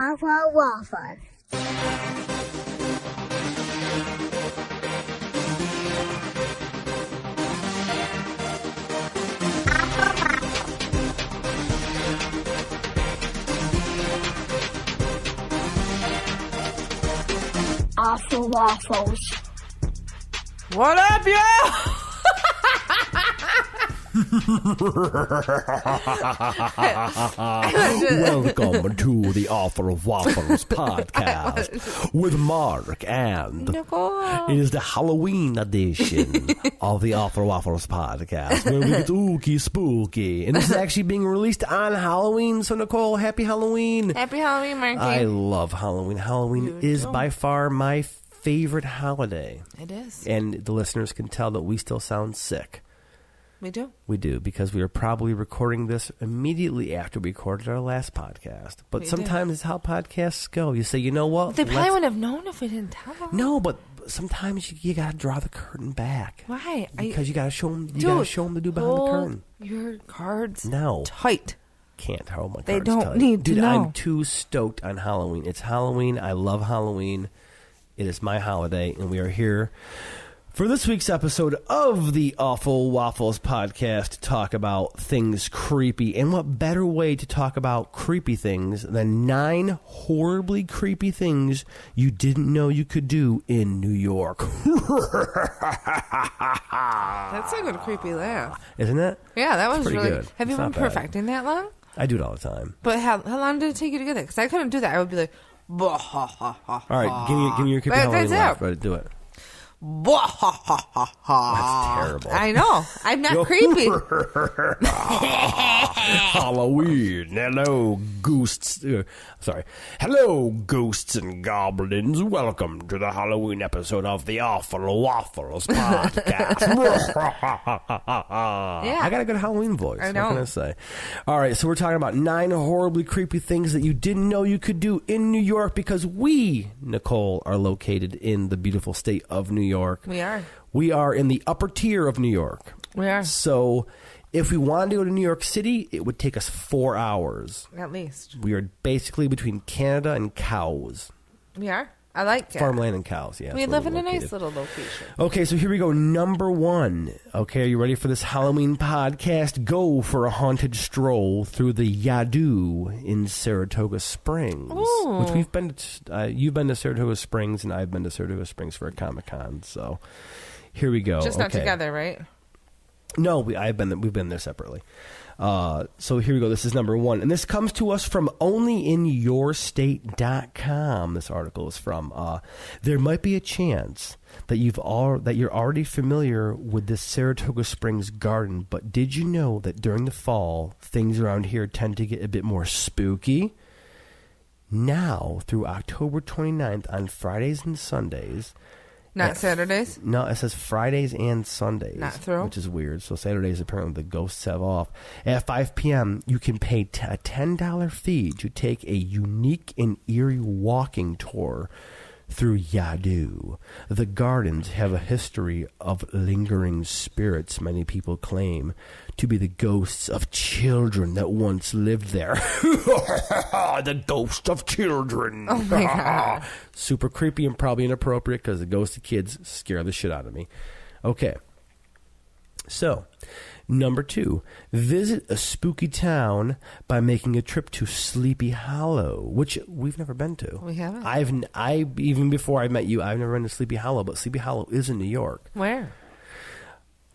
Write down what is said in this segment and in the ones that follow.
Waffle waffle. Awful waffles. What up, yo? Welcome to the Awful Waffles podcast with Mark and Nicole. It is the Halloween edition of the Awful Waffles podcast where we get ooky spooky. And this is actually being released on Halloween. So, Nicole, happy Halloween. Happy Halloween, Marky. I love Halloween. Halloween is by far my favorite holiday. It is. And the listeners can tell that we still sound sick. We do. We do, because we are probably recording this immediately after we recorded our last podcast. But sometimes it's how podcasts go. You say, you know what? They probably wouldn't have known if we didn't tell them. No, but sometimes you got to draw the curtain back. Why? Because you got to show them. You got to show them the dude behind the curtain. Your cards. No. Tight. Can't hold my cards They don't tight. need to Dude, know. I'm too stoked on Halloween. It's Halloween. I love Halloween. It is my holiday, and we are here for this week's episode of the Awful Waffles podcast to talk about things creepy. And what better way to talk about creepy things than 9 horribly creepy things you didn't know you could do in New York? That's a good creepy laugh. Isn't it? Yeah, that was pretty really good. Have you It's been not bad. perfecting that long? I do it all the time. But how long did it take you to get it? Because I couldn't do that. I would be like, bah, ha, ha, ha, All right, give me your creepy But Halloween that's laugh. it. Right, do it. bah, ha, ha, ha, ha. That's terrible. I know. I'm not creepy. Halloween. Hello, ghosts. Sorry. Hello, ghosts and goblins. Welcome to the Halloween episode of the Awful Waffles podcast. Yeah. I got a good Halloween voice. I know. What can I say? All right, so we're talking about 9 horribly creepy things that you didn't know you could do in New York because we, Nicole, are located in the beautiful state of New York. We are. We are in the upper tier of New York. We are. So if we wanted to go to New York City, it would take us 4 hours. At least. We are basically between Canada and cows. We are. I like it. Farmland and cows, yeah. We that's live where in a we're nice located. little location. Okay, so here we go. Number 1. Okay, are you ready for this Halloween podcast? Go for a haunted stroll through the Yadu in Saratoga Springs. Ooh. Which we've been to, you've been to Saratoga Springs, and I've been to Saratoga Springs for a Comic-Con. So here we go. Just not Okay. together, right? No, we've been there separately. So here we go. This is number 1. And this comes to us from onlyinyourstate.com. This article is from. There might be a chance that you're already familiar with this Saratoga Springs garden, but did you know that during the fall, things around here tend to get a bit more spooky? Now, through October 29th, on Fridays and Sundays... Not Saturdays? No, it says Fridays and Sundays. Not through? Which is weird. So Saturdays, apparently, the ghosts have off. At 5 p.m., you can pay a $10 fee to take a unique and eerie walking tour through Yadu. The gardens have a history of lingering spirits many people claim to be the ghosts of children that once lived there. The ghost of children. Oh, my God. Super creepy and probably inappropriate because the ghost of kids scare the shit out of me. Okay. So, number 2, visit a spooky town by making a trip to Sleepy Hollow, which we've never been to. We haven't? Even before I met you, I've never been to Sleepy Hollow, but Sleepy Hollow is in New York. Where?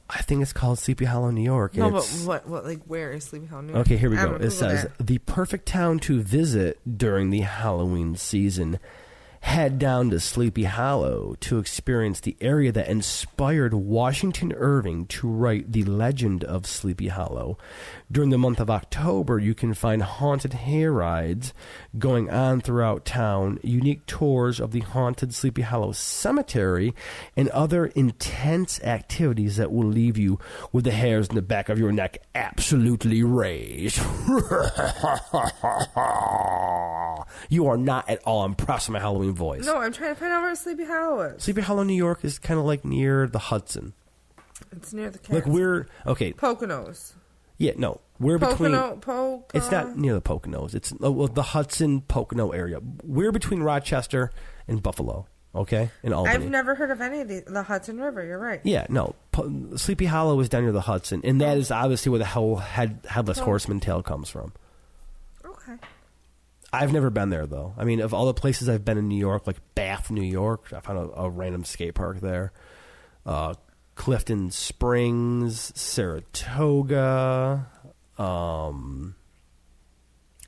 I think it's called Sleepy Hollow, New York. No, and but it's- what, like, where is Sleepy Hollow? New York? Okay, here we go. I'm gonna It Google says, that. the perfect town to visit during the Halloween season. Head down to Sleepy Hollow to experience the area that inspired Washington Irving to write The Legend of Sleepy Hollow. During the month of October, you can find haunted hair rides going on throughout town, unique tours of the haunted Sleepy Hollow Cemetery, and other intense activities that will leave you with the hairs in the back of your neck absolutely raised. You are not at all impressed with my Halloween voice. No, I'm trying to find out where Sleepy Hollow is. Sleepy Hollow, New York is kind of like near the Hudson. It's near the cats. Like we're, okay, Poconos. Yeah, no. We're between... Pocono. It's not near the Poconos. It's the Hudson Pocono area. We're between Rochester and Buffalo, okay? In Albany. I've never heard of any of the Hudson River. You're right. Yeah, no. Sleepy Hollow is down near the Hudson, and that is obviously where the Headless Horseman tale comes from. Okay. I've never been there, though. I mean, of all the places I've been in New York, like Bath, New York, I found a random skate park there. Clifton Springs, Saratoga,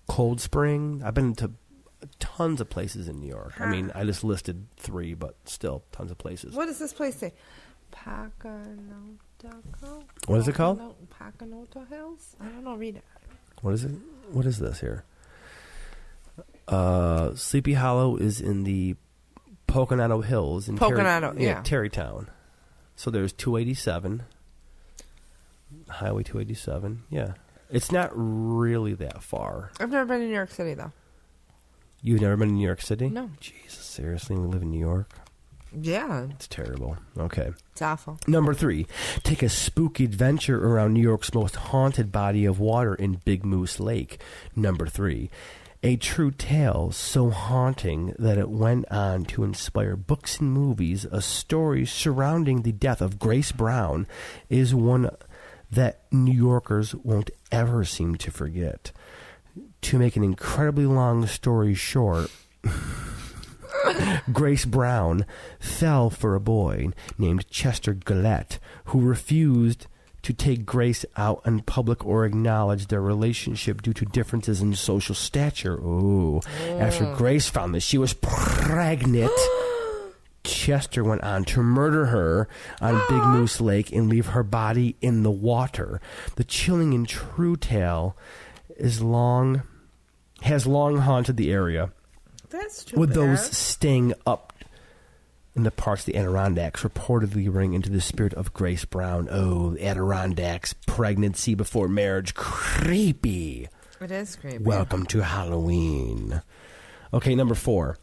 Cold Spring. I've been to tons of places in New York. I mean, I just listed 3, but still tons of places. What does this place say? Pocono. What is it called? Pocono Hills? I don't know. Read it. What is it? What is this here? Sleepy Hollow is in the Pocono Hills in Tarrytown. So there's 287, Highway 287. Yeah, it's not really that far. I've never been to New York City though. You've never been to New York City? No. Jesus, seriously, we live in New York. Yeah, It's terrible. Okay. it's awful. Number 3, take a spooky adventure around New York's most haunted body of water in Big Moose Lake. Number 3, a true tale so haunting that it went on to inspire books and movies. A story surrounding the death of Grace Brown is one that New Yorkers won't ever seem to forget. To make an incredibly long story short, Grace Brown fell for a boy named Chester Gillette, who refused to take Grace out in public or acknowledge their relationship due to differences in social stature. Ooh. After Grace found that she was pregnant, Chester went on to murder her on Big Moose Lake and leave her body in the water. The chilling and true tale has long haunted the area. That's too with bad. those staying up in the parts of the Adirondacks reportedly ring into the spirit of Grace Brown. Oh, the Adirondacks, pregnancy before marriage, creepy. It is creepy. Welcome to Halloween. Okay, number 4.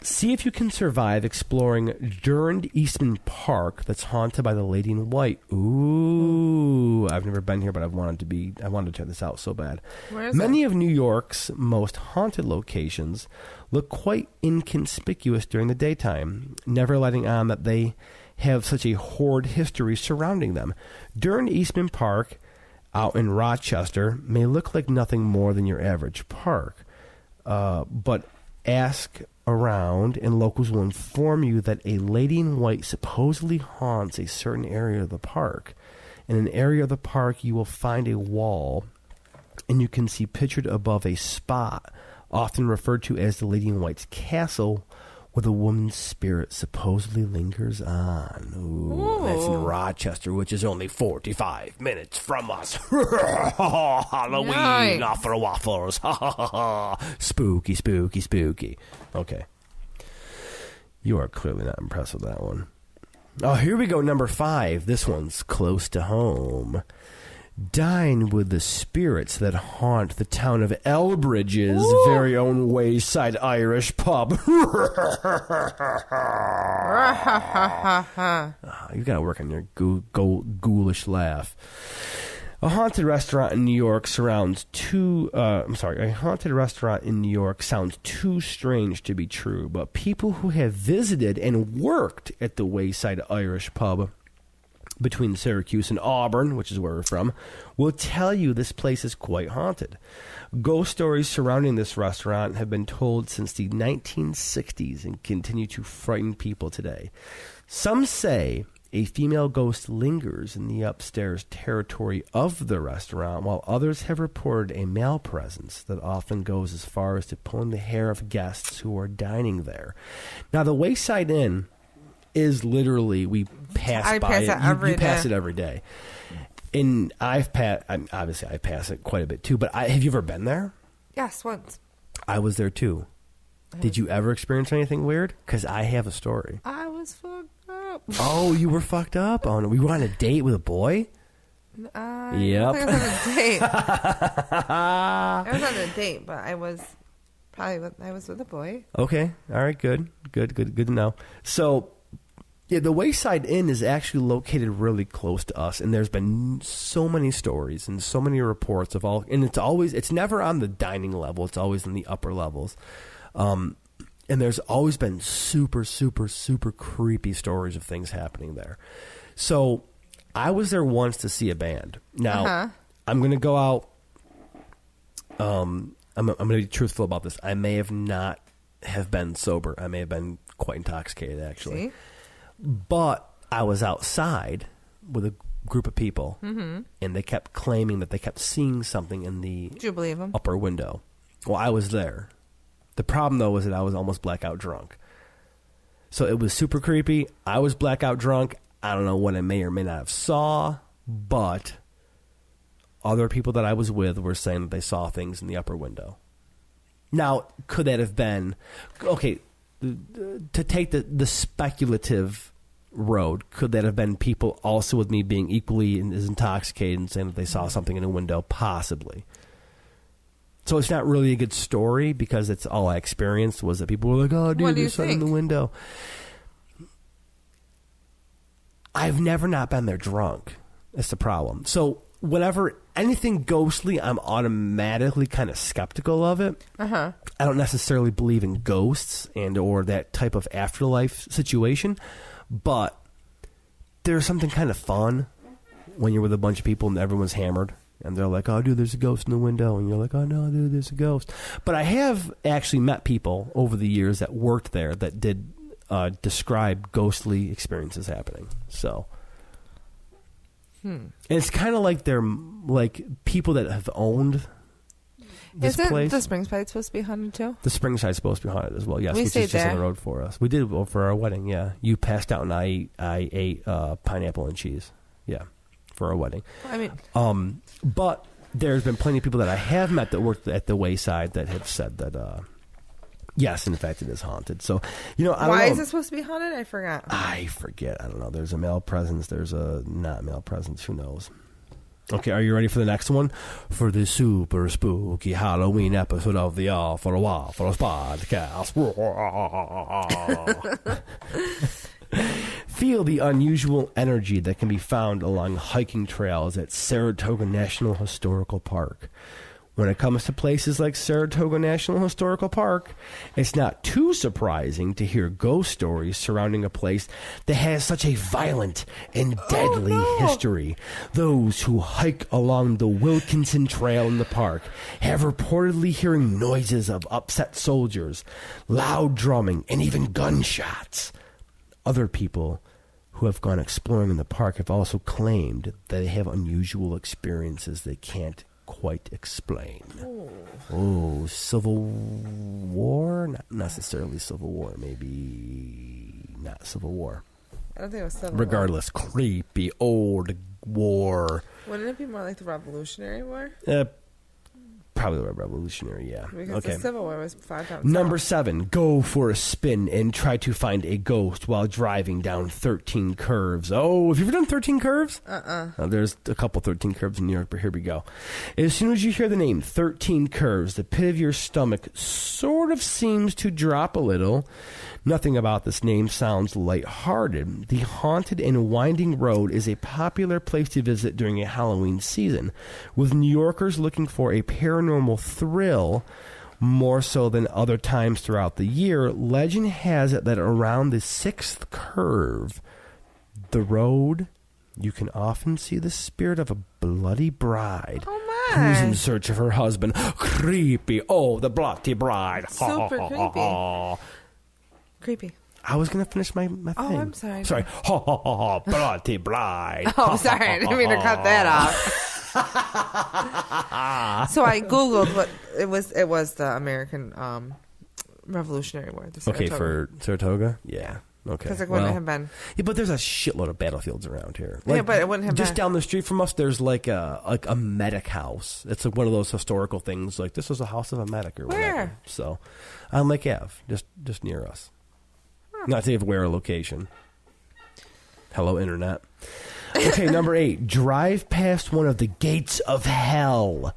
See if you can survive exploring Durand Eastman Park that's haunted by the Lady in White. Ooh, I've never been here, but I wanted to check this out so bad. Where is Many of New York's most haunted locations look quite inconspicuous during the daytime, never letting on that they have such a horrid history surrounding them. Durand Eastman Park out in Rochester may look like nothing more than your average park, but ask around and locals will inform you that a lady in white supposedly haunts a certain area of the park. In an area of the park you will find a wall and you can see pictured above a spot often referred to as the Lady in White's castle, where the woman's spirit supposedly lingers on. Ooh, that's in Rochester, which is only 45 minutes from us. Halloween, Yikes. offer waffles. Spooky, spooky, spooky. Okay. You are clearly not impressed with that one. Oh, here we go, number 5. This one's close to home. Dine with the spirits that haunt the town of Elbridge's very own wayside Irish pub. You gotta work on your ghoulish laugh. A haunted restaurant in New York sounds too strange to be true, but people who have visited and worked at the Wayside Irish Pub between Syracuse and Auburn, which is where we're from, will tell you this place is quite haunted. Ghost stories surrounding this restaurant have been told since the 1960s and continue to frighten people today. Some say a female ghost lingers in the upstairs territory of the restaurant, while others have reported a male presence that often goes as far as to pulling the hair of guests who are dining there. Now, the Wayside Inn is literally, we pass I by pass it. it every You pass day. it every day. And I pass it quite a bit too, but have you ever been there? Yes, once. I was there too. Did you ever experience anything weird? Because I have a story. I was fucked up. Oh, you were fucked up? Oh, no. We were on a date with a boy? Yep. Yep. I was on a date. I was on a date, but I was with a boy. Okay. All right. Good to know. So Yeah, the Wayside Inn is actually located really close to us, and there's been so many stories and so many reports of all, and it's never on the dining level, it's always in the upper levels. And there's always been super, super, super creepy stories of things happening there. So I was there once to see a band. Now, I'm going to go out. I'm going to be truthful about this. I may not have been sober. I may have been quite intoxicated, actually. See? But I was outside with a group of people, and they kept claiming that they kept seeing something in the Did you believe them? upper window. Well, I was there. The problem, though, was that I was almost blackout drunk. So it was super creepy. I was blackout drunk. I don't know what I may or may not have saw, but other people that I was with were saying that they saw things in the upper window. Now, could that have been... Okay, to take the speculative road, could that have been people also with me being equally as intoxicated and saying that they saw something in a window? Possibly. So it's not really a good story because it's all I experienced was that people were like, oh, dude, there's something in the window. I've never not been there drunk. That's the problem. So whenever anything ghostly, I'm automatically kind of skeptical of it. I don't necessarily believe in ghosts and or that type of afterlife situation, but there's something kind of fun when you're with a bunch of people and everyone's hammered and they're like, oh, dude, there's a ghost in the window. And you're like, oh, no, dude, there's a ghost. But I have actually met people over the years that worked there that did describe ghostly experiences happening. So... And it's kind of like they're like people that have owned this place. Isn't the Springside supposed to be haunted too? The Springside's supposed to be haunted as well. Yes, We which stayed is just on there. the road for us. We did for our wedding. Yeah, you passed out and I ate pineapple and cheese. Yeah, for our wedding. I mean, but there's been plenty of people that I have met that worked at the Wayside that have said that. Yes, in fact, it is haunted. So, I don't know. why is it supposed to be haunted? I forgot. I forget. I don't know. There's a male presence. There's a not male presence. Who knows? Okay, are you ready for the next one? For the super spooky Halloween episode of the Awful Waffles podcast. Feel the unusual energy that can be found along hiking trails at Saratoga National Historical Park. When it comes to places like Saratoga National Historical Park, it's not too surprising to hear ghost stories surrounding a place that has such a violent and deadly history. Those who hike along the Wilkinson Trail in the park have reportedly hearing noises of upset soldiers, loud drumming, and even gunshots. Other people who have gone exploring in the park have also claimed that they have unusual experiences they can't quite explain. Oh, Civil War? Not necessarily Civil War. Maybe not Civil War. I don't think it was Civil Regardless, creepy old war. Wouldn't it be more like the Revolutionary War? Probably the Revolutionary, yeah. Because the Civil War was 5 times. Number 7, go for a spin and try to find a ghost while driving down 13 curves. Oh, have you ever done 13 curves? There's a couple 13 curves in New York, but here we go. As soon as you hear the name 13 curves, the pit of your stomach sort of seems to drop a little. Nothing about this name sounds lighthearted. The haunted and winding road is a popular place to visit during a Halloween season, with New Yorkers looking for a paranormal thrill more so than other times throughout the year. Legend has it that around the 6th curve, the road, you can often see the spirit of a bloody bride. Who's in search of her husband. Creepy. Oh, the bloody bride. Super creepy. Creepy. I was going to finish my thing. Oh, I'm sorry. Sorry. Ha, ha, ha, ha, bloody bride. Oh, sorry. I didn't mean to cut that off. So I Googled what it was. It was the American Revolutionary War. Okay, for Saratoga? Yeah. Okay. Because it wouldn't have been. Yeah, but there's a shitload of battlefields around here. Yeah, but it wouldn't have just been. down the street from us, there's like a medic house. It's like one of those historical things. Like this was a house of a medic or whatever. Where? So, on Lake Ave, just near us. Not to give away our location. Hello, Internet. Okay, number 8. Drive past one of the gates of hell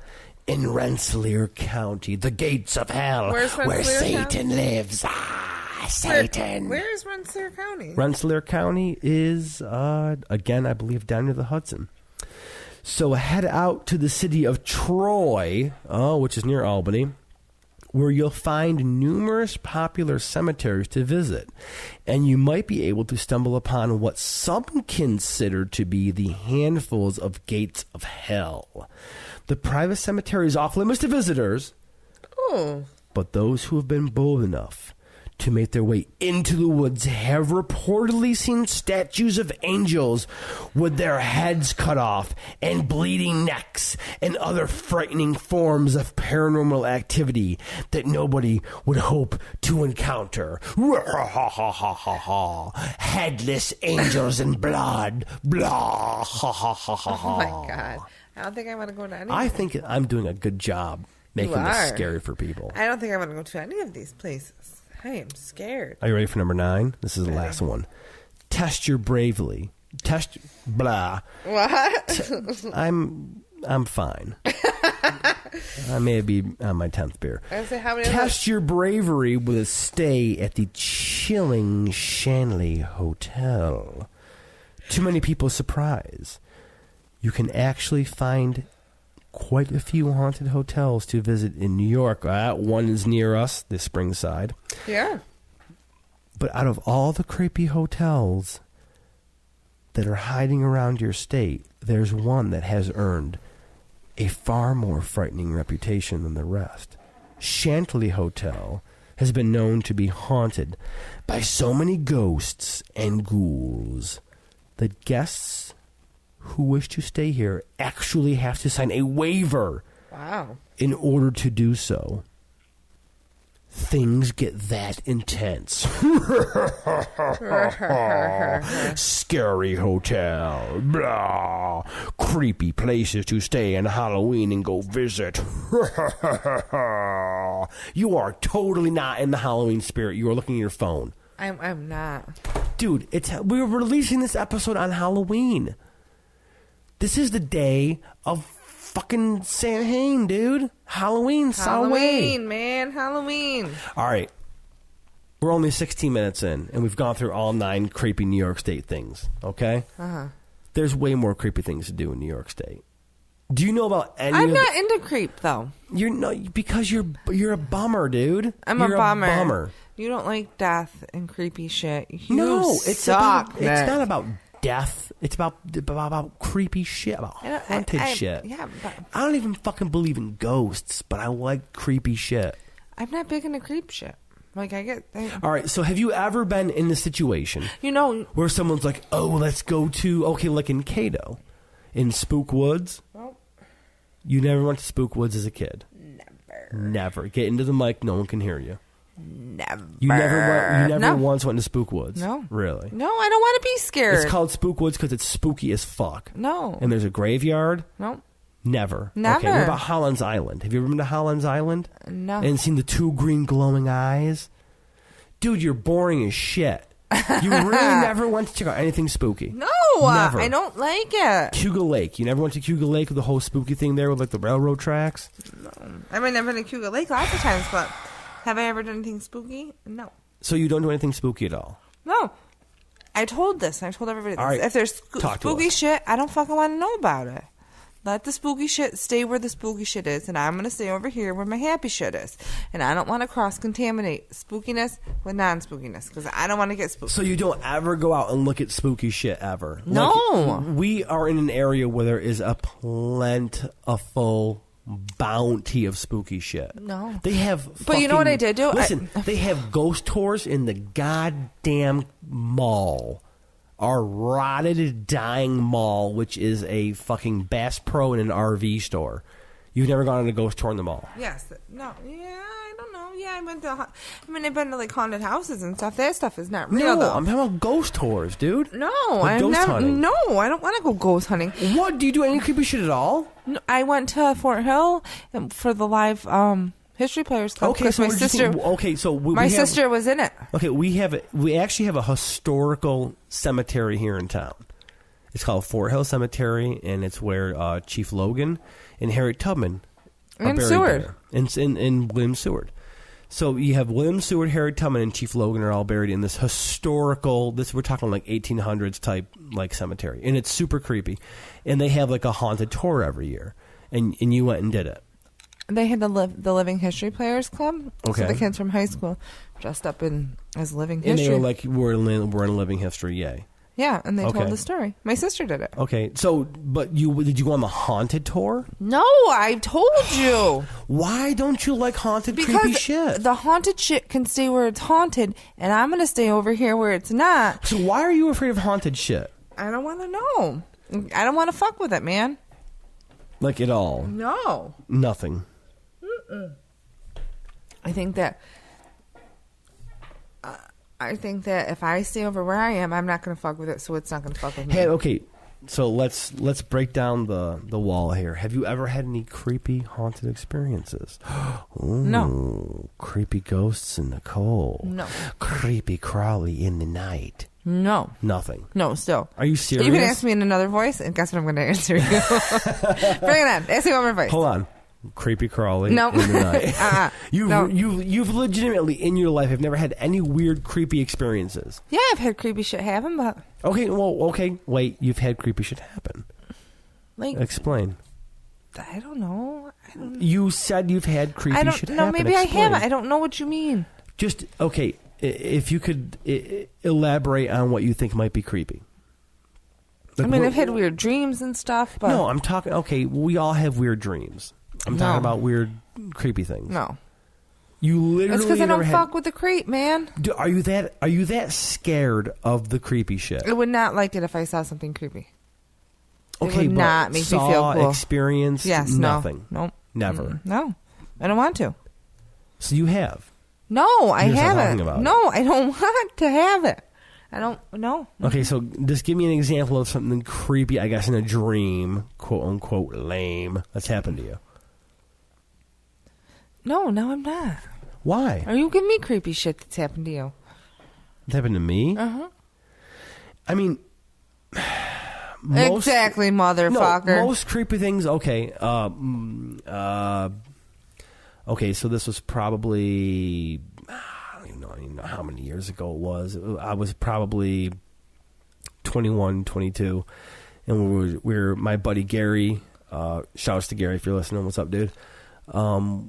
in Rensselaer County. The gates of hell, Where's where Rensselaer Satan lives. Ah. Satan. Where is Rensselaer County? Rensselaer County is, again, I believe, down near the Hudson. So head out to the city of Troy, which is near Albany, where you'll find numerous popular cemeteries to visit. And you might be able to stumble upon what some consider to be the handfuls of gates of hell. The private cemetery is off limits to visitors. Oh. But those who have been bold enough to make their way into the woods have reportedly seen statues of angels with their heads cut off and bleeding necks and other frightening forms of paranormal activity that nobody would hope to encounter. Headless angels and blood. Blah. Oh my God. I don't think I want to go to any. I think I'm doing a good job making this scary for people. I don't think I want to go to any of these places. I am scared. Are you ready for number 9? This is the last one. Test your bravely. Blah. What? I'm fine. I may be on my 10th beer. I say, how many Test your bravery with a stay at the chilling Shanley Hotel. Too many people surprise. You can actually find quite a few haunted hotels to visit in New York. One is near us, the Springside. Yeah. But out of all the creepy hotels that are hiding around your state, there's one that has earned a far more frightening reputation than the rest. Chantilly Hotel has been known to be haunted by so many ghosts and ghouls that guests who wish to stay here actually have to sign a waiver. Wow. In order to do so. Things get that intense. Scary hotel. Blah. Creepy places to stay on Halloween and go visit. You are totally not in the Halloween spirit. You are looking at your phone. I'm not. Dude, we're releasing this episode on Halloween. This is the day of fucking Samhain, dude. Halloween. Man. Halloween. All right. We're only 16 minutes in, and we've gone through all 9 creepy New York State things, okay? Uh-huh. There's way more creepy things to do in New York State. Do you know about any I'm not into creep, though. You're not, because you're a bummer, dude. You're a bummer. You don't like death and creepy shit. It's not about death. It's about creepy shit, about haunted shit. Yeah, but I don't even fucking believe in ghosts, but I like creepy shit. I'm not big into creep shit. Like, all right, so have you ever been in the situation, where someone's like, oh, let's go to, like in Cato, in Spook Woods? Well, you never went to Spook Woods as a kid? Never. Get into the mic, no one can hear you. Never. You never once went to Spook Woods? No. Really? No, I don't want to be scared. It's called Spook Woods because it's spooky as fuck. No. And there's a graveyard? No. Never. Never. Okay, what about Holland's Island? Have you ever been to Holland's Island? No. And seen the 2 green glowing eyes? Dude, you're boring as shit. You really never went to check out anything spooky? No. Never. I don't like it. Cuga Lake. You never went to Cuga Lake with the whole spooky thing there with like the railroad tracks? No. I mean, I've been to Cuga Lake lots of times, but have I ever done anything spooky? No. So you don't do anything spooky at all? No. I told everybody this. All right. If there's spooky shit, I don't fucking want to know about it. Let the spooky shit stay where the spooky shit is, and I'm going to stay over here where my happy shit is. And I don't want to cross-contaminate spookiness with non-spookiness, because I don't want to get spooky. So you don't ever go out and look at spooky shit ever? No. Like, we are in an area where there is a plentiful bounty of spooky shit. No. They have But you know what I did do? Listen, they have ghost tours in the goddamn mall. Our rotted, dying mall, which is a fucking Bass Pro and an RV store. You've never gone on a ghost tour in the mall? Yes. No. Yeah, I don't know. Yeah, I've been to like haunted houses and stuff. That stuff is not real, though. I'm talking about ghost tours, dude. No, like ghost hunting. No, I don't want to go ghost hunting. What? Do you do any creepy shit at all? No, I went to Fort Hill for the live History Players Club. Okay, so my sister was in it. Okay, we actually have a historical cemetery here in town. It's called Fort Hill Cemetery, and it's where Chief Logan and Harriet Tubman are and buried Seward there. And William Seward. So you have William Seward, Harry Tubman, and Chief Logan are all buried in this historical. We're talking like 1800s type like cemetery, and it's super creepy. And they have like a haunted tour every year, and you went and did it. They had the Living History Players Club. Okay. So the kids from high school dressed up as living And history. they were like, we're in living history, yay. Yeah, and they Okay. told the story. My sister did it. Okay, so, but did you go on the haunted tour? No, I told you. Why don't you like haunted, creepy Because shit? the haunted shit can stay where it's haunted, and I'm going to stay over here where it's not. So why are you afraid of haunted shit? I don't want to know. I don't want to fuck with it, man. Like at all? No. Nothing. I think that if I stay over where I am, I'm not going to fuck with it, so it's not going to fuck with me. Hey, okay, so let's break down the wall here. Have you ever had any creepy haunted experiences? Ooh, No. Creepy ghosts in Nicole. No. Creepy crawly in the night. No. Nothing. No, still. Are you serious? You can ask me in another voice, and guess what I'm going to answer you. Bring it on. Ask me one more voice. Hold on. Creepy crawly No. in the night. No. You've legitimately in your life have never had any weird creepy experiences. Yeah, I've had creepy shit happen, but Okay, wait, you've had creepy shit happen. like Explain. I don't know. You said you've had creepy shit happen. No, maybe Explain. I haven't. I don't know what you mean. Just okay, if you could elaborate on what you think might be creepy. Like, I mean, I've had weird dreams and stuff, but No, I'm talking. Okay, we all have weird dreams. I'm talking about weird, creepy things. no. You literally. That's because I never don't fuck with the creep, man. Are you that scared of the creepy shit? I would not like it if I saw something creepy. Okay, it would but not make me saw, feel cool. Experienced, Yes, nothing. No. Never. No. I don't want to. So you have. No, I You're just not haven't. talking about No, I don't want to have it. I don't. No. Okay, so just give me an example of something creepy, I guess, in a dream, quote unquote, lame, that's happened to you. No, I'm not. Why? Are you giving me creepy shit that's happened to you? It happened to me? Uh-huh. I mean, Exactly, motherfucker. No, most creepy things, okay. Okay, so this was probably, I don't even know how many years ago it was. I was probably 21, 22, and we were my buddy Gary, shouts to Gary if you're listening, what's up, dude?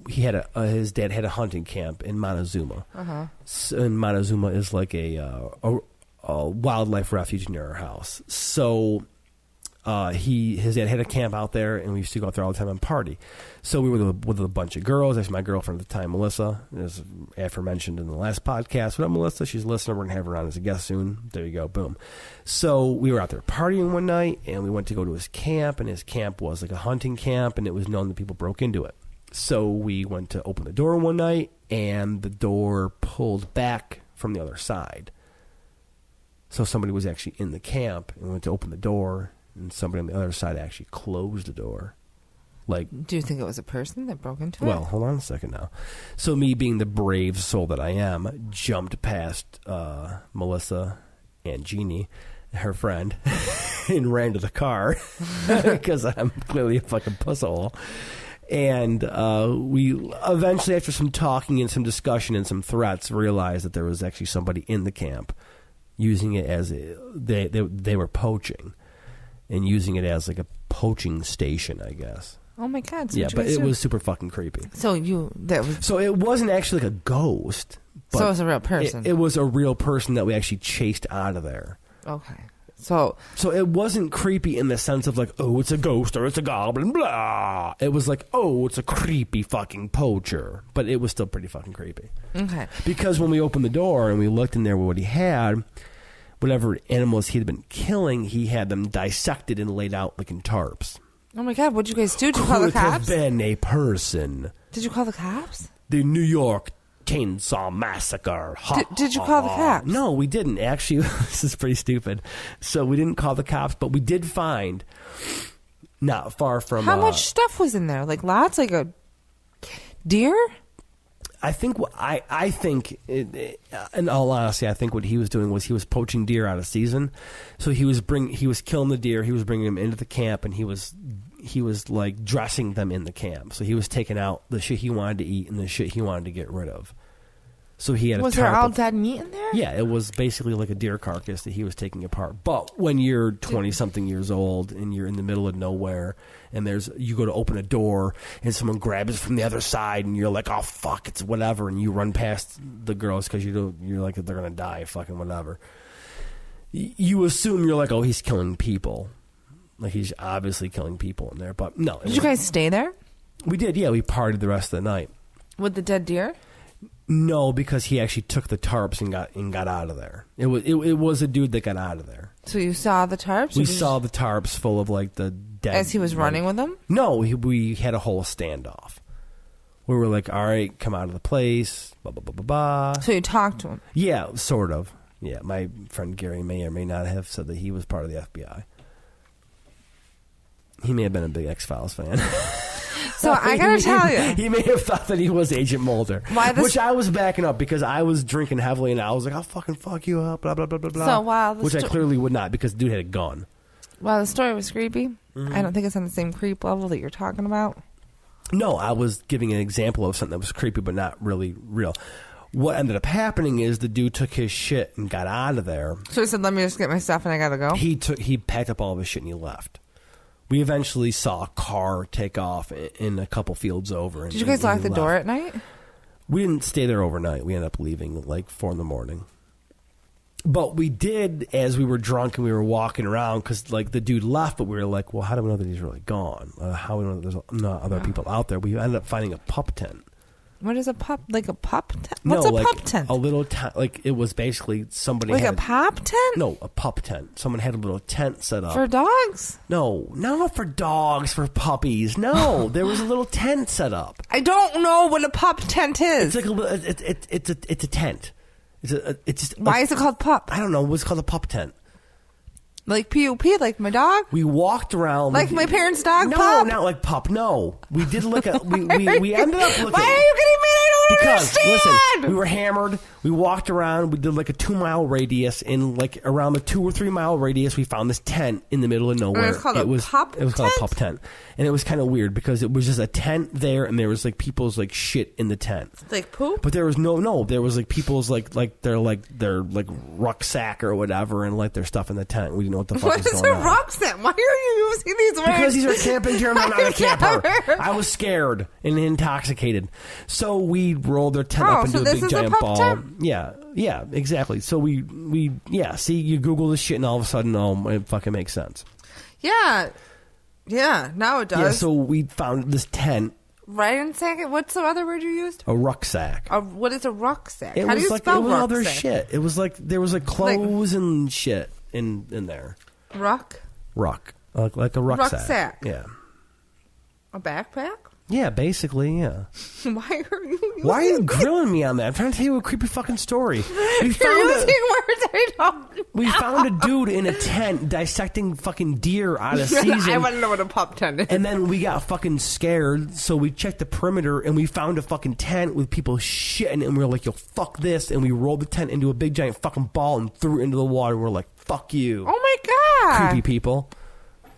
He had his dad had a hunting camp in Montezuma. And Montezuma is like a wildlife refuge near our house. So his dad had a camp out there, and we used to go out there all the time and party. So we were with a bunch of girls. Actually, my girlfriend at the time, Melissa, as aforementioned in the last podcast. What up, Melissa? She's a listener. We're going to have her on as a guest soon. There you go. Boom. So we were out there partying one night, and we went to go to his camp, and his camp was like a hunting camp, and it was known that people broke into it. So we went to open the door one night, and the door pulled back from the other side. So somebody was actually in the camp, and we went to open the door, and somebody on the other side actually closed the door. Like, Do you think it was a person that broke into it? well, hold on a second now. So me, being the brave soul that I am, jumped past Melissa and Jeannie, her friend, and ran to the car because I'm clearly a fucking pusshole. And we eventually, after some talking and some discussion and some threats, realized that there was actually somebody in the camp using it as they were poaching and using it as like a poaching station, I guess. Oh my God! So Yeah, but it was super fucking creepy. So So it wasn't actually like a ghost. But So it was a real person. It was a real person that we actually chased out of there. Okay. So it wasn't creepy in the sense of like, oh, it's a ghost or it's a goblin, blah. It was like, oh, it's a creepy fucking poacher. But it was still pretty fucking creepy. okay. Because when we opened the door and we looked in there with what he had, whatever animals he had been killing, he had them dissected and laid out like in tarps. Oh my God! What'd you guys do? Did you call the Could have cops? been a person. Did you call the cops? The New York Chainsaw Massacre. Ha, Did you call the cops? No, we didn't. Actually, this is pretty stupid. So we didn't call the cops, but we did find, not far from... How much stuff was in there? Like lots? Like a deer? I think, in all honesty, I think what he was doing was he was poaching deer out of season. So he was killing the deer, he was bringing them into the camp, and he was like dressing them in the camp. So he was taking out the shit he wanted to eat and the shit he wanted to get rid of. So he had Was a there tarp all of- dead meat in there? Yeah, it was basically like a deer carcass that he was taking apart. But when you're 20-something years old and you're in the middle of nowhere and you go to open a door and someone grabs it from the other side and you're like, oh, fuck, it's whatever. And you run past the girls because you're like, they're going to die, fucking whatever. You assume you're like, oh, he's killing people. Like, he's obviously killing people in there. But no. Did you guys stay there? We did, yeah. We partied the rest of the night. With the dead deer? No, because he actually took the tarps and got out of there. It was a dude that got out of there. So you saw the tarps? We saw the tarps full of like the dead. As he was running with them? No, we had a whole standoff. We were like, all right, come out of the place. Blah blah blah blah blah. So you talked to him? Yeah, sort of. Yeah, my friend Gary may or may not have said that he was part of the FBI. He may have been a big X-Files fan. So I gotta tell you, he may have thought that he was Agent Mulder, which I was backing up because I was drinking heavily and I was like, "I'll fucking fuck you up," blah blah blah blah blah. So while which I clearly would not because the dude had a gun. While the story was creepy, I don't think it's on the same creep level that you're talking about. No, I was giving an example of something that was creepy but not really real. What ended up happening is the dude took his shit and got out of there. So he said, "Let me just get my stuff and I gotta go." He packed up all of his shit and he left. We eventually saw a car take off in a couple fields over. Did you guys lock the door at night? We didn't stay there overnight. We ended up leaving at like 4 a.m. But we did as we were drunk and we were walking around because like the dude left, but we were like, well, how do we know that he's really gone? How do we know that there's not other people out there? We ended up finding a pup tent. What is a pup? Like a pup tent? What's a pup tent? A little tent. Like it was basically somebody like had a pop tent? No, a pup tent. Someone had a little tent set up for dogs. No, not for dogs, for puppies. No, there was a little tent set up. I don't know what a pup tent is. It's like it's a tent. Why is it called pup? I don't know. What's called a pup tent. Like PUP, like my dog? We walked around. Like my parents' dog, no, Pup? No, not like Pup, no. We did look at... We ended up looking... Why are you getting mad? I don't understand! Listen, we were hammered. We walked around. We did like a 2-mile radius. And like around the 2 or 3 mile radius, we found this tent in the middle of nowhere. And it was called a pup tent? It was called a pup tent. And it was kind of weird because it was just a tent there and there was like people's like shit in the tent. Like poop? But there was no. There was like people's like their rucksack or whatever and like their stuff in the tent. We didn't know what the fuck was going on. What is a rucksack? Why are you using these words? Because these are camping terms. I'm not a camper. I was scared and intoxicated. So we rolled their tent up into a big giant ball. Tent? Yeah, exactly. So we see, you Google this shit and all of a sudden, it fucking makes sense. Yeah, now it does. Yeah, so we found this tent. Right in second. What's the other word you used? A rucksack. What is a rucksack? How do you spell rucksack? It was other shit. It was like, there was like clothes and shit in there. Ruck? Like a rucksack. Rucksack. Yeah. A backpack? Yeah, basically, yeah. Why are you grilling me on that? I'm trying to tell you a creepy fucking story. We found a dude in a tent dissecting fucking deer out of season. I want to know what a pup tent is. And then we got fucking scared, so we checked the perimeter and we found a fucking tent with people shitting, and we were like, yo, fuck this. And we rolled the tent into a big giant fucking ball and threw it into the water. We're like, fuck you. Oh my God. Creepy people.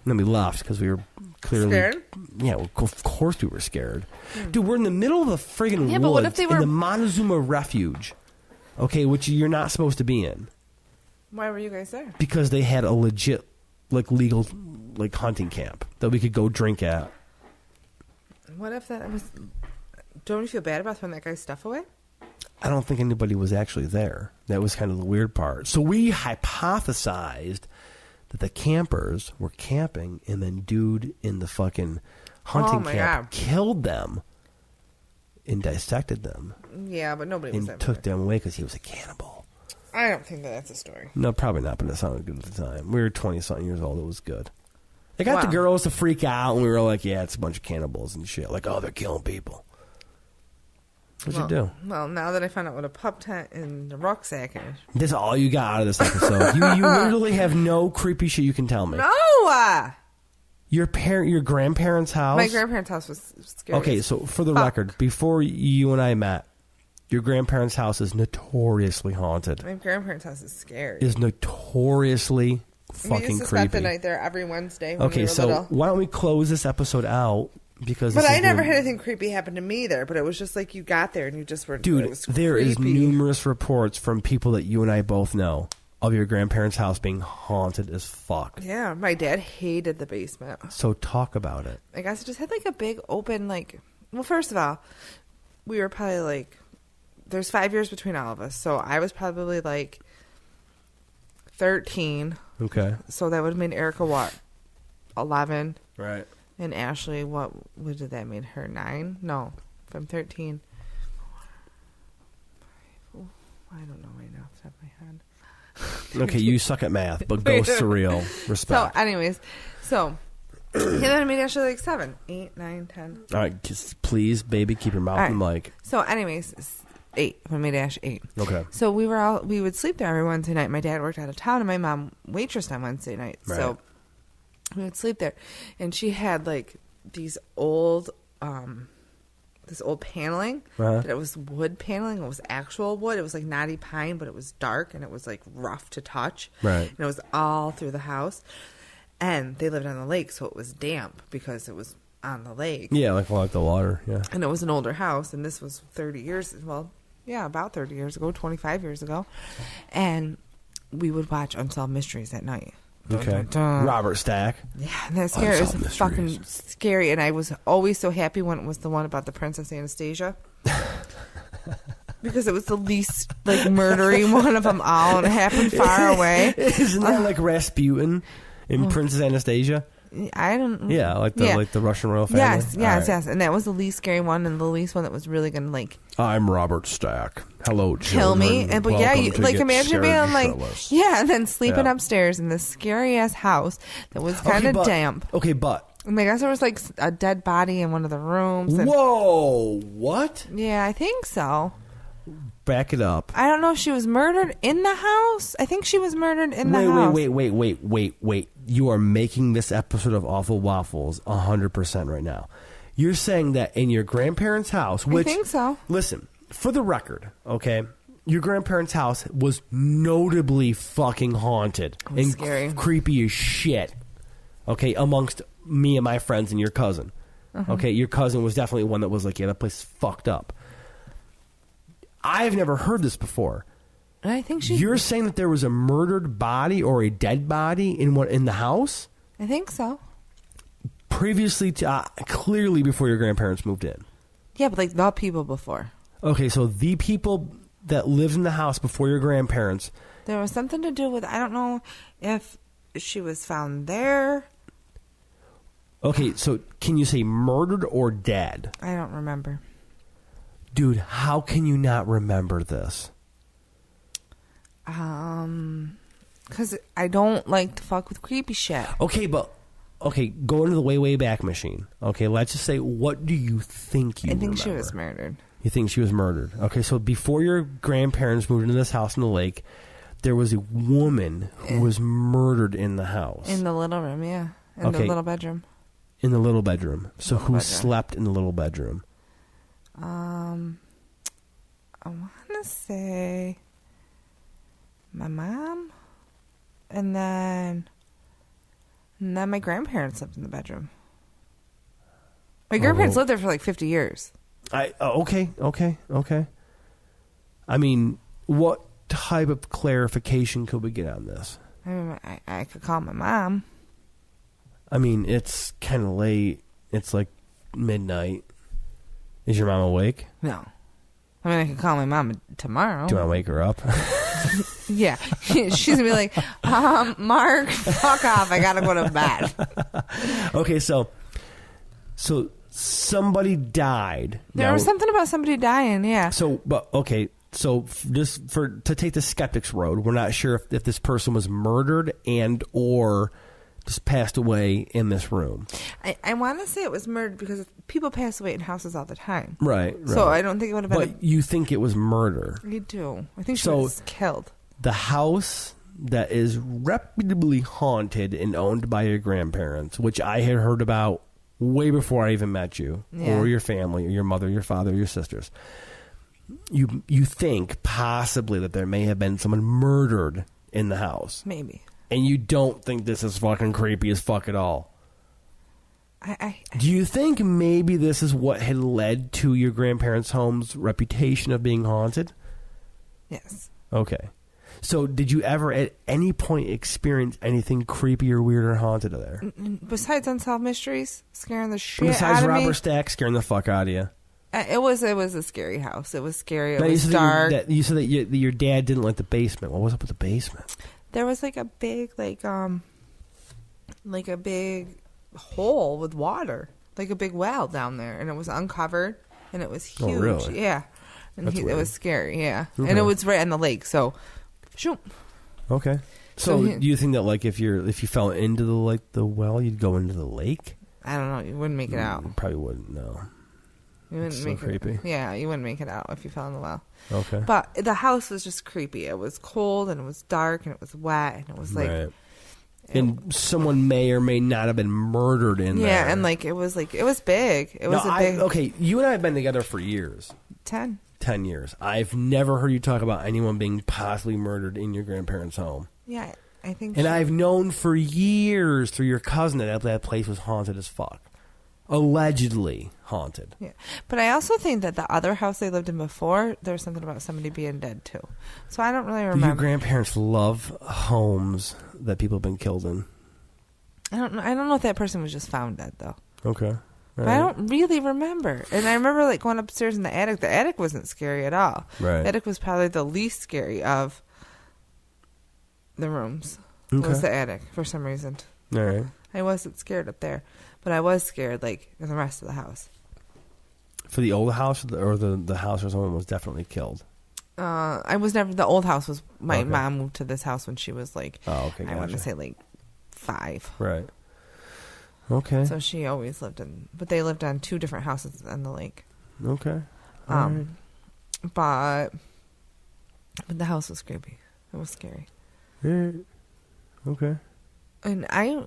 And then we left because we were clearly scared. Yeah, well, of course we were scared. Dude, we're in the middle of the friggin' woods but what if they were... in the Montezuma Refuge, okay, which you're not supposed to be in. Why were you guys there? Because they had a legit, like, legal, like, hunting camp that we could go drink at. What if that was... Don't you feel bad about throwing that guy's stuff away? I don't think anybody was actually there. That was kind of the weird part. So we hypothesized that the campers were camping and then dude in the fucking hunting camp killed them and dissected them. Yeah, but nobody was there. And took them away because he was a cannibal. I don't think that's a story. No, probably not, but it sounded good at the time. We were 20-something years old. It was good. They got the girls to freak out, and we were like, yeah, it's a bunch of cannibals and shit. Like, oh, they're killing people. What'd you do? Well, now that I found out what a pup tent and a rucksack is. That's all you got out of this episode. you literally have no creepy shit you can tell me. No! Your grandparents' house? My grandparents' house was scary. Okay, so for the record, before you and I met, your grandparents' house is notoriously haunted. My grandparents' house is scary. Is notoriously fucking creepy. We used to spend the night there every Wednesday when we were so little. why don't we close this episode out Because but I never had anything creepy happen to me there. But it was just like you got there and you just were. Dude, it was there is creepy. numerous reports from people that you and I both know of your grandparents' house being haunted as fuck. Yeah, my dad hated the basement. So talk about it. I guess it just had like a big open like. Well, first of all, we were probably like. There's 5 years between all of us, so I was probably like 13. Okay. So that would have made Erica what? 11. Right. And Ashley, what did that mean? Her 9? No, from 13. I don't know right now off the top of my head. Okay, you suck at math, but go surreal. Respect. So, anyways, he then made Ashley like 7, 8, 9, 10. All right, just please, baby, keep your mouth in the mic. So, anyways, 8. I made Ash 8. Okay. So we would sleep there every Wednesday night. My dad worked out of town, and my mom waitressed on Wednesday night. Right. So we would sleep there, and she had like these old, this old paneling. Uh-huh. But it was wood paneling. It was actual wood. It was like knotty pine, but it was dark and it was like rough to touch. Right. And it was all through the house, and they lived on the lake, so it was damp because it was on the lake. Yeah, like the water. Yeah. And it was an older house, and this was 30 years. Well. Yeah, about 30 years ago, 25 years ago. And we would watch Unsolved Mysteries at night. Okay. Dun, dun, dun. Robert Stack. Yeah, and that scary. It was Unsolved fucking Mysteries. scary. And I was always so happy when it was the one about the Princess Anastasia. Because it was the least, like, murdery one of them all, and it happened far away. Isn't that like Rasputin in Princess Anastasia? I don't... Yeah, like the Russian royal family? Yes, All right. yes. And that was the least scary one, and the least one that was really going to, like... I'm Robert Stack. Hello, kill me. children. But yeah, Welcome to like Get imagine Scared being like, Shitless. yeah, and then sleeping Yeah. upstairs in this scary ass house that was kind of damp. Okay, but... And I guess there was like a dead body in one of the rooms. And, Whoa! What? yeah, I think so. Back it up. I don't know if she was murdered in the house. I think she was murdered in the house. Wait. You are making this episode of Awful Waffles 100% right now. You're saying that in your grandparents' house, which... I think so. Listen, for the record, okay, your grandparents' house was notably fucking haunted. And scary. Creepy as shit. Okay, amongst me and my friends and your cousin. Okay, your cousin was definitely one that was like, yeah, that place is fucked up. I've never heard this before. And I think You're saying that there was a murdered body or a dead body in the house? I think so. Previously, clearly before your grandparents moved in. Yeah, but like the people before. Okay, so the people that lived in the house before your grandparents. There was something to do with, I don't know if she was found there. Okay, so can you say murdered or dead? I don't remember. Dude, how can you not remember this? Because I don't like to fuck with creepy shit. Okay, go into the way back machine. Okay, let's just say, what do you think you I think remember? she was murdered. You think she was murdered? Okay, so before your grandparents moved into this house in the lake, there was a woman who was murdered in the house. In the little room, yeah. In the little bedroom. In the little bedroom. So who bedroom. slept in the little bedroom? I want to say my mom, and then my grandparents lived in the bedroom. My grandparents lived there for like 50 years. Okay. I mean, what type of clarification could we get on this? I mean, I could call my mom. I mean, it's kind of late. It's like midnight. Is your mom awake? No. I mean, I could call my mom tomorrow. Do you want to wake her up? Yeah. She's going to be like, Mark, fuck off. I got to go to bed. Okay, so somebody died. There was something about somebody dying, yeah. So to take the skeptics road, we're not sure if this person was murdered and or just passed away in this room. I want to say it was murdered because people pass away in houses all the time. Right. So I don't think it would have been. But you think it was murder? I do. I think she was killed. The house that is reputably haunted and owned by your grandparents, which I had heard about way before I even met you, or your family, or your mother, your father, your sisters. You think possibly that there may have been someone murdered in the house. Maybe. And you don't think this is fucking creepy as fuck at all. Do you think maybe this is what had led to your grandparents' home's reputation of being haunted? Yes. Okay. So did you ever at any point experience anything creepy or weird or haunted there? Besides Unsolved Mysteries, scaring the shit Besides out of Robert me. Stack scaring the fuck out of you? It was a scary house. It was scary. It Now, was dark. You said that your dad didn't like the basement. What was up with the basement? There was like a big like a big hole with water, like a big well down there, and it was uncovered, and it was huge. Oh, really? Yeah, and it weird. was scary. Yeah, Okay. and it was right on the lake. So, shoot. Okay. So do you think that like if you fell into the well, you'd go into the lake? I don't know. You wouldn't make it out. Probably wouldn't. No. You wouldn't It's make so creepy. it. Yeah, you wouldn't make it out if you fell in the well. Okay. But the house was just creepy. It was cold and it was dark and it was wet and it was like. Right. And someone may or may not have been murdered in there. Yeah, and it was big. It was big. Okay, you and I have been together for years. 10 years. I've never heard you talk about anyone being possibly murdered in your grandparents' home. Yeah, I think. And I've known for years through your cousin that place was haunted as fuck. Allegedly haunted. Yeah, but I also think that the other house they lived in before, there was something about somebody being dead too. So I don't really remember. Do your grandparents love homes that people have been killed in? I don't know. I don't know if that person was just found dead though. Okay. But I don't really remember. And I remember going upstairs in the attic. The attic wasn't scary at all. Right. The attic was probably the least scary of the rooms. Okay. It was the attic for some reason. All right. I wasn't scared up there, but I was scared in the rest of the house. For the old house or the house where someone was definitely killed? I was never. The old house was. My Okay. mom moved to this house when she was I want to say 5. Right. Okay. So she always lived in. But they lived on 2 different houses on the lake. Okay. But the house was creepy. It was scary. Yeah. Okay. And I'm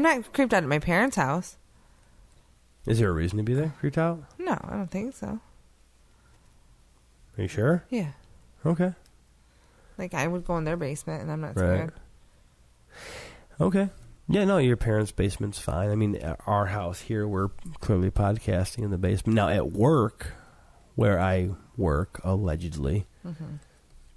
not creeped out at my parents' house. Is there a reason to be there? Creeped out? No, I don't think so. Are you sure? Yeah. Okay. I would go in their basement and I'm not scared. Okay. Yeah, no, your parents' basement's fine. I mean, our house here, we're clearly podcasting in the basement. Now, at work, where I work, allegedly,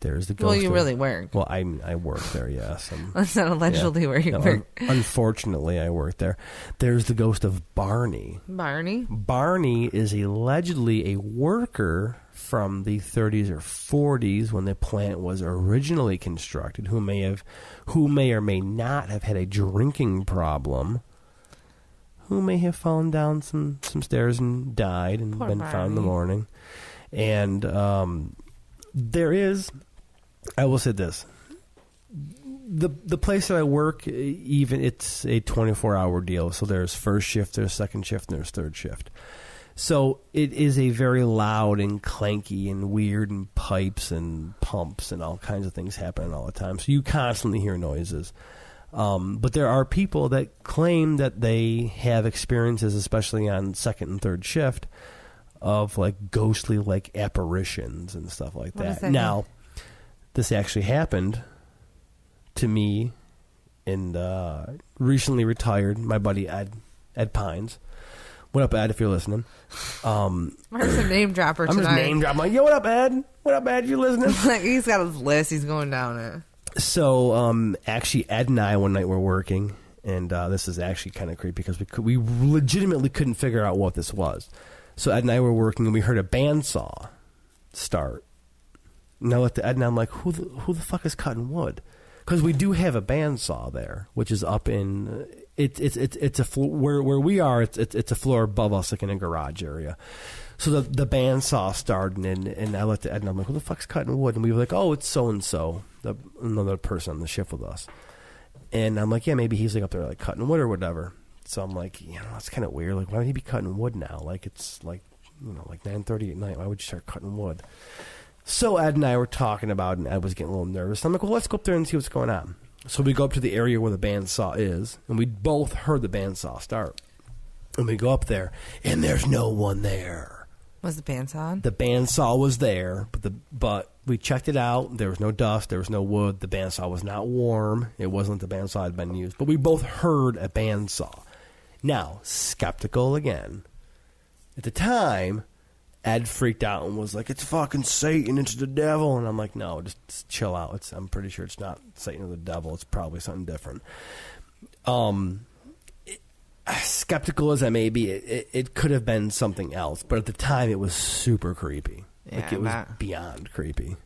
there's the ghost. Well, you really work. Well, I work there, yes. That's not allegedly where you work. Unfortunately, I work there. There's the ghost of Barney. Barney? Barney is allegedly a worker from the 30s or 40s when the plant was originally constructed, who may or may not have had a drinking problem, who may have fallen down some stairs and died and Poor been Barney. found in the morning. And there is, I will say this, the place that I work, even it's a 24-hour deal. So there's first shift, there's second shift, and there's third shift. So it is a very loud and clanky and weird and pipes and pumps and all kinds of things happening all the time. So you constantly hear noises. But there are people that claim that they have experiences, especially on second and third shift, of ghostly apparitions and stuff like What does that. that Now, mean? this actually happened to me and recently retired my buddy Ed Pines. What up, Ed, if you're listening? Where's the name dropper I'm tonight? just name dropping. I'm like, yo, what up, Ed? What up, Ed? You listening? He's got his list. He's going down it. So, actually, Ed and I one night were working, and this is actually kind of creepy because we legitimately couldn't figure out what this was. So Ed and I were working, and we heard a bandsaw start. And I looked at Ed, and I'm like, who the fuck is cutting wood? Because we do have a bandsaw there, which is up in it's a floor where we are. It's a floor above us, in a garage area. So the bandsaw started, and I looked at Ed, and I'm like, who the fuck's cutting wood? And we were like, oh, it's so and so, another person on the shift with us. And I'm like, yeah, maybe he's up there cutting wood or whatever. So I'm like, that's kind of weird. Why would he be cutting wood now? It's 9:30 at night. Why would you start cutting wood? So Ed and I were talking about it, and Ed was getting a little nervous. I'm like, well, let's go up there and see what's going on. So we go up to the area where the bandsaw is, and we both heard the bandsaw start. And we go up there, and there's no one there. Was the bandsaw on? The bandsaw was there, but we checked it out. There was no dust. There was no wood. The bandsaw was not warm. It wasn't the bandsaw had been used. But we both heard a bandsaw. Now, skeptical again. At the time, Ed freaked out and was like, it's fucking Satan, it's the devil. And I'm like, no, just chill out. I'm pretty sure it's not Satan or the devil. It's probably something different. Skeptical as I may be, it could have been something else. But at the time, it was super creepy. Like, it was beyond creepy.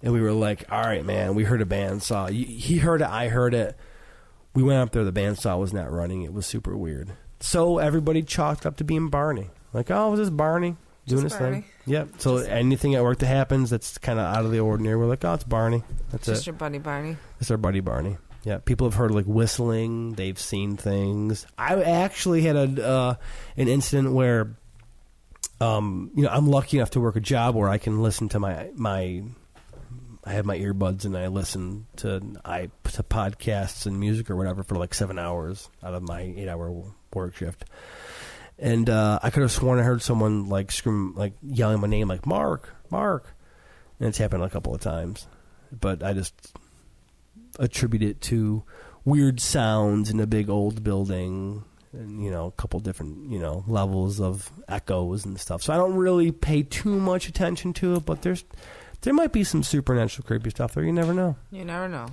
And we were like, all right, man, we heard a bandsaw. He heard it, I heard it. We went up there, the bandsaw was not running. It was super weird. So everybody chalked up to being Barney. Like, oh, was this Barney doing this thing? Yep. So anything at work that happens that's kind of out of the ordinary, we're like, oh, it's Barney. That's just it. your buddy Barney. It's our buddy Barney. Yeah. People have heard like whistling. They've seen things. I actually had an incident where, I'm lucky enough to work a job where I can listen to I have my earbuds and I listen to podcasts and music or whatever for like 7 hours out of my 8-hour work shift. And I could have sworn I heard someone like scream, like yelling my name, like Mark. And it's happened a couple of times. But I just attribute it to weird sounds in a big old building and, a couple different, levels of echoes and stuff. So I don't really pay too much attention to it, but there might be some supernatural creepy stuff there. You never know. You never know.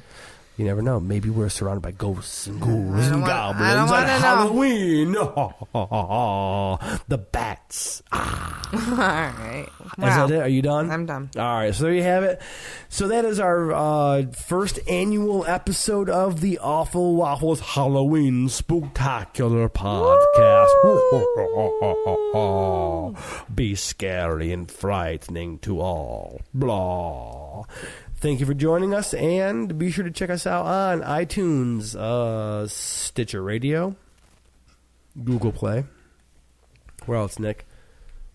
You never know. Maybe we're surrounded by ghosts and ghouls and goblins on Halloween. The bats. All right. Wow. Is that it? Are you done? I'm done. All right. So there you have it. So that is our first annual episode of the Awful Waffles Halloween Spooktacular podcast. Be scary and frightening to all. Blah. Thank you for joining us, and be sure to check us out on iTunes, Stitcher Radio, Google Play. Where else, Nick?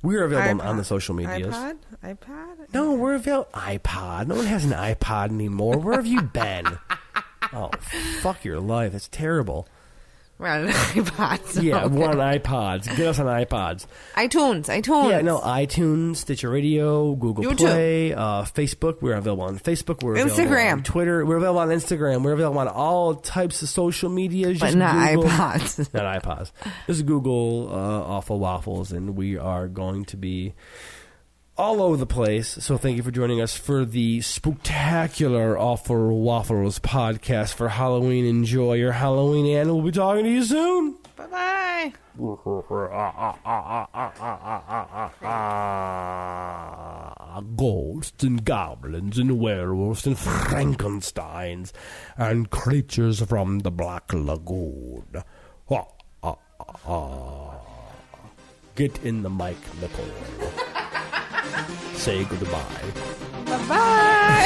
We're available on the social medias. iPod? No, we're available. iPod. No one has an iPod anymore. Where have you been? Oh, fuck your life. That's terrible. We're on iPods. Yeah, okay. we're on iPods. Get us on iPods. iTunes. Yeah, no, iTunes, Stitcher Radio, Google YouTube. Play, Facebook. We're available on Facebook. We're available Instagram. on Twitter. We're available on Instagram. We're available on all types of social media. But not Google, iPods. Not iPods. Just Google Awful Waffles, and we are going to be all over the place. So thank you for joining us for the Spooktacular Awful Waffles podcast for Halloween. Enjoy your Halloween, and we'll be talking to you soon. Bye-bye. Ghosts and goblins and werewolves and Frankensteins and creatures from the Black Lagoon. Get in the mic, Nicole. Say goodbye. Bye-bye.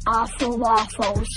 Awful Waffles.